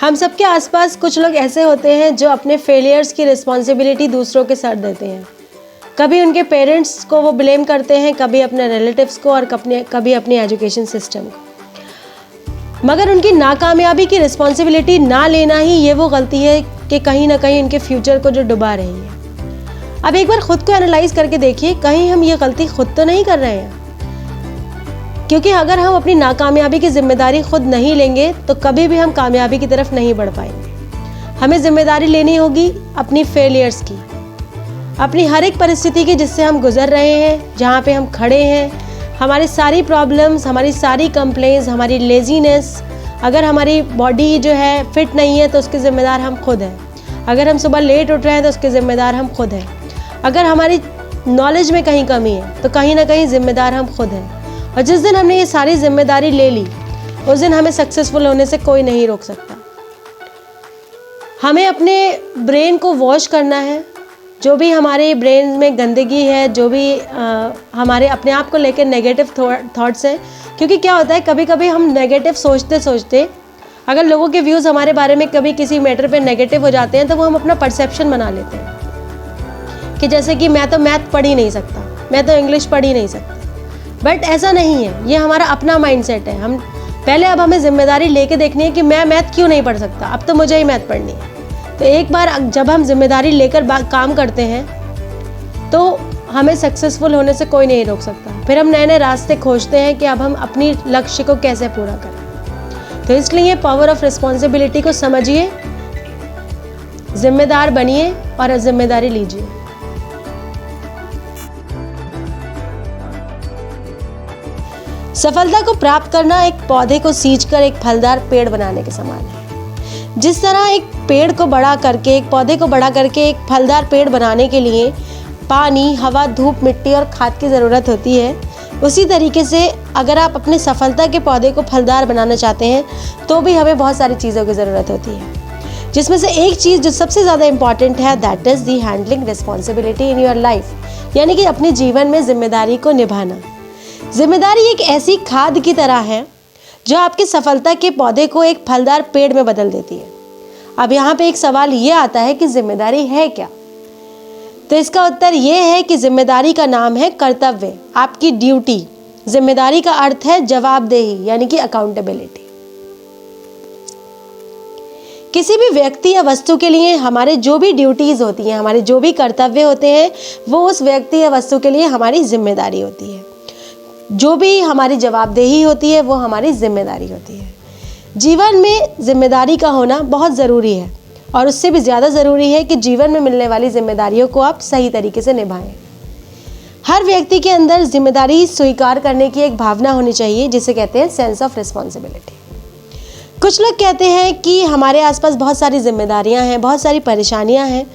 हम सबके आसपास कुछ लोग ऐसे होते हैं जो अपने फेलियर्स की रिस्पॉन्सिबिलिटी दूसरों के सर देते हैं। कभी उनके पेरेंट्स को वो ब्लेम करते हैं, कभी अपने रिलेटिव्स को और कभी अपनी एजुकेशन सिस्टम को। मगर उनकी नाकामयाबी की रिस्पॉन्सिबिलिटी ना लेना ही ये वो गलती है कि कहीं ना कहीं उनके फ्यूचर को जो डुबा रही है। अब एक बार खुद को एनालाइज करके देखिए, कहीं हम ये गलती खुद तो नहीं कर रहे हैं? क्योंकि अगर हम अपनी नाकामयाबी की जिम्मेदारी खुद नहीं लेंगे तो कभी भी हम कामयाबी की तरफ नहीं बढ़ पाएंगे। हमें जिम्मेदारी लेनी होगी अपनी फेलियर्स की, अपनी हर एक परिस्थिति की जिससे हम गुजर रहे हैं, जहाँ पे हम खड़े हैं। हमारी सारी प्रॉब्लम्स, हमारी सारी कंप्लेंट्स, हमारी लेजीनेस, अगर हमारी बॉडी जो है फिट नहीं है तो उसके ज़िम्मेदार हम खुद हैं। अगर हम सुबह लेट उठ रहे हैं तो उसके ज़िम्मेदार हम खुद हैं। अगर हमारी नॉलेज में कहीं कमी है तो कहीं ना कहीं ज़िम्मेदार हम खुद हैं। और जिस दिन हमने ये सारी जिम्मेदारी ले ली, उस दिन हमें सक्सेसफुल होने से कोई नहीं रोक सकता। हमें अपने ब्रेन को वॉश करना है। जो भी हमारे ब्रेन में गंदगी है, जो भी हमारे अपने आप को लेकर नेगेटिव थॉट्स हैं, क्योंकि क्या होता है कभी कभी हम नेगेटिव सोचते सोचते अगर लोगों के व्यूज़ हमारे बारे में कभी किसी मैटर पे नेगेटिव हो जाते हैं तो वो हम अपना परसेप्शन बना लेते हैं कि जैसे कि मैं तो मैथ पढ़ ही नहीं सकता, मैं तो इंग्लिश पढ़ ही नहीं सकता। बट ऐसा नहीं है, ये हमारा अपना माइंडसेट है। अब हमें जिम्मेदारी लेके देखनी है कि मैं मैथ क्यों नहीं पढ़ सकता, अब तो मुझे ही मैथ पढ़नी है। तो एक बार जब हम जिम्मेदारी लेकर काम करते हैं तो हमें सक्सेसफुल होने से कोई नहीं रोक सकता। फिर हम नए नए रास्ते खोजते हैं कि अब हम अपनी लक्ष्य को कैसे पूरा करें। तो इसलिए पावर ऑफ रिस्पॉन्सिबिलिटी को समझिए, जिम्मेदार बनिए और जिम्मेदारी लीजिए। सफलता को प्राप्त करना एक पौधे को सींचकर एक फलदार पेड़ बनाने के समान है। जिस तरह एक पेड़ को बड़ा करके, एक पौधे को बड़ा करके एक फलदार पेड़ बनाने के लिए पानी, हवा, धूप, मिट्टी और खाद की ज़रूरत होती है, उसी तरीके से अगर आप अपने सफलता के पौधे को फलदार बनाना चाहते हैं तो भी हमें बहुत सारी चीज़ों की ज़रूरत होती है। जिसमें से एक चीज़ जो सबसे ज़्यादा इम्पॉर्टेंट है, that is the handling responsibility in your life, यानी कि अपने जीवन में जिम्मेदारी को निभाना। जिम्मेदारी एक ऐसी खाद की तरह है जो आपकी सफलता के पौधे को एक फलदार पेड़ में बदल देती है। अब यहाँ पे एक सवाल ये आता है कि जिम्मेदारी है क्या? तो इसका उत्तर ये है कि जिम्मेदारी का नाम है कर्तव्य, आपकी ड्यूटी। जिम्मेदारी का अर्थ है जवाबदेही, यानी कि अकाउंटेबिलिटी। किसी भी व्यक्ति या वस्तु के लिए हमारे जो भी ड्यूटीज होती हैं, हमारे जो भी कर्तव्य होते हैं, वो उस व्यक्ति या वस्तु के लिए हमारी जिम्मेदारी होती है। जो भी हमारी जवाबदेही होती है वो हमारी जिम्मेदारी होती है। जीवन में जिम्मेदारी का होना बहुत ज़रूरी है और उससे भी ज़्यादा ज़रूरी है कि जीवन में मिलने वाली जिम्मेदारियों को आप सही तरीके से निभाएं। हर व्यक्ति के अंदर जिम्मेदारी स्वीकार करने की एक भावना होनी चाहिए, जिसे कहते हैं सेंस ऑफ रिस्पॉन्सिबिलिटी। कुछ लोग कहते हैं कि हमारे आसपास बहुत सारी जिम्मेदारियां हैं, बहुत सारी परेशानियां हैं,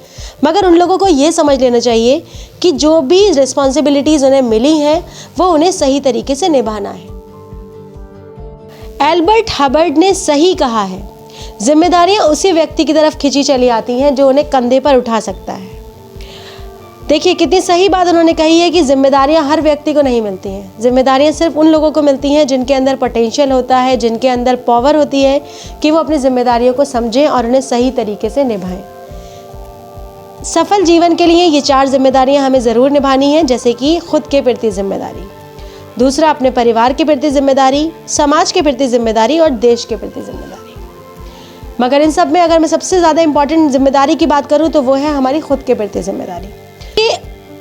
मगर उन लोगों को ये समझ लेना चाहिए कि जो भी रिस्पॉन्सिबिलिटीज़ उन्हें मिली हैं वो उन्हें सही तरीके से निभाना है। एल्बर्ट हबर्ड ने सही कहा है, जिम्मेदारियां उसी व्यक्ति की तरफ खींची चली आती हैं जो उन्हें कंधे पर उठा सकता है। देखिए कितनी सही बात उन्होंने कही है कि जिम्मेदारियां हर व्यक्ति को नहीं मिलती हैं। जिम्मेदारियां सिर्फ उन लोगों को मिलती हैं जिनके अंदर पोटेंशियल होता है, जिनके अंदर पावर होती है कि वो अपनी जिम्मेदारियों को समझें और उन्हें सही तरीके से निभाएं। सफल जीवन के लिए ये 4 जिम्मेदारियां हमें ज़रूर निभानी हैं, जैसे कि खुद के प्रति जिम्मेदारी, दूसरा अपने परिवार के प्रति जिम्मेदारी, समाज के प्रति जिम्मेदारी और देश के प्रति जिम्मेदारी। मगर इन सब में अगर मैं सबसे ज़्यादा इम्पॉर्टेंट जिम्मेदारी की बात करूँ तो वो है हमारी खुद के प्रति जिम्मेदारी।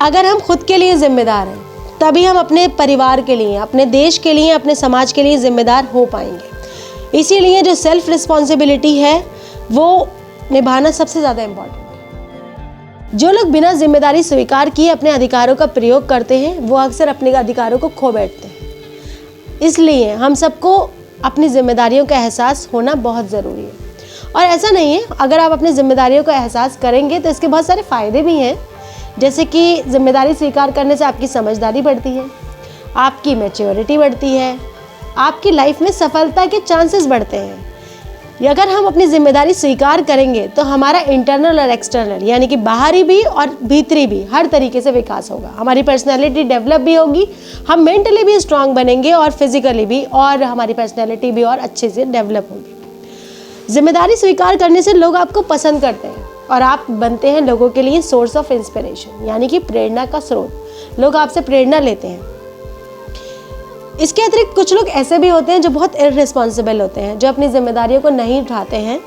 अगर हम खुद के लिए जिम्मेदार हैं तभी हम अपने परिवार के लिए, अपने देश के लिए, अपने समाज के लिए जिम्मेदार हो पाएंगे। इसीलिए जो सेल्फ रिस्पॉन्सिबिलिटी है वो निभाना सबसे ज़्यादा इम्पॉर्टेंट है। जो लोग बिना जिम्मेदारी स्वीकार किए अपने अधिकारों का प्रयोग करते हैं वो अक्सर अपने अधिकारों को खो बैठते हैं। इसलिए हम सबको अपनी जिम्मेदारियों का एहसास होना बहुत ज़रूरी है। और ऐसा नहीं है, अगर आप अपनी जिम्मेदारियों का एहसास करेंगे तो इसके बहुत सारे फ़ायदे भी हैं, जैसे कि जिम्मेदारी स्वीकार करने से आपकी समझदारी बढ़ती है, आपकी मैच्योरिटी बढ़ती है, आपकी लाइफ में सफलता के चांसेस बढ़ते हैं। अगर हम अपनी जिम्मेदारी स्वीकार करेंगे तो हमारा इंटरनल और एक्सटर्नल, यानी कि बाहरी भी और भीतरी भी, हर तरीके से विकास होगा। हमारी पर्सनैलिटी डेवलप भी होगी, हम मेंटली भी स्ट्रांग बनेंगे और फिजिकली भी, और हमारी पर्सनैलिटी भी और अच्छे से डेवलप होगी। जिम्मेदारी स्वीकार करने से लोग आपको पसंद करते हैं और आप बनते हैं लोगों के लिए सोर्स ऑफ इंस्पिरेशन, यानी कि प्रेरणा का स्रोत। लोग आपसे प्रेरणा लेते हैं। इसके अतिरिक्त कुछ लोग ऐसे भी होते हैं जो बहुत इररिस्पॉन्सिबल होते हैं, जो अपनी जिम्मेदारियों को नहीं उठाते हैं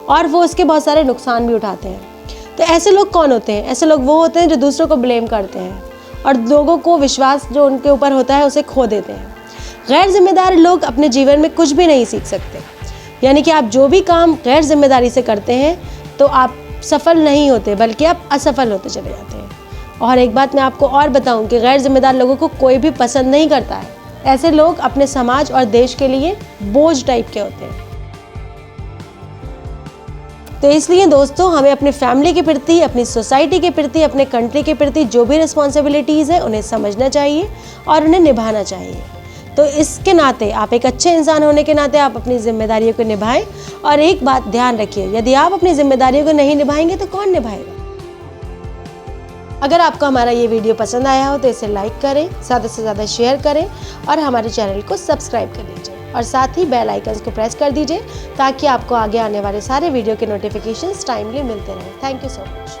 और वो उसके बहुत सारे नुकसान भी उठाते हैं। तो ऐसे लोग कौन होते हैं? ऐसे लोग वो होते हैं जो दूसरों को ब्लेम करते हैं और लोगों को विश्वास जो उनके ऊपर होता है उसे खो देते हैं। गैर जिम्मेदार लोग अपने जीवन में कुछ भी नहीं सीख सकते, यानी कि आप जो भी काम गैर जिम्मेदारी से करते हैं तो आप सफल नहीं होते, बल्कि आप असफल होते चले जाते हैं। और एक बात मैं आपको और बताऊं कि गैर जिम्मेदार लोगों को कोई भी पसंद नहीं करता है। ऐसे लोग अपने समाज और देश के लिए बोझ टाइप के होते हैं। तो इसलिए दोस्तों, हमें अपने फैमिली के प्रति, अपनी सोसाइटी के प्रति, अपने कंट्री के प्रति जो भी रिस्पॉन्सिबिलिटीज़ हैं उन्हें समझना चाहिए और उन्हें निभाना चाहिए। तो इसके नाते, आप एक अच्छे इंसान होने के नाते आप अपनी जिम्मेदारियों को निभाएं। और एक बात ध्यान रखिए, यदि आप अपनी जिम्मेदारियों को नहीं निभाएंगे तो कौन निभाएगा? अगर आपको हमारा ये वीडियो पसंद आया हो तो इसे लाइक करें, ज़्यादा से ज़्यादा शेयर करें और हमारे चैनल को सब्सक्राइब कर लीजिए और साथ ही बेल आइकन्स को प्रेस कर दीजिए ताकि आपको आगे आने वाले सारे वीडियो के नोटिफिकेशंस टाइमली मिलते रहें। Thank you so much.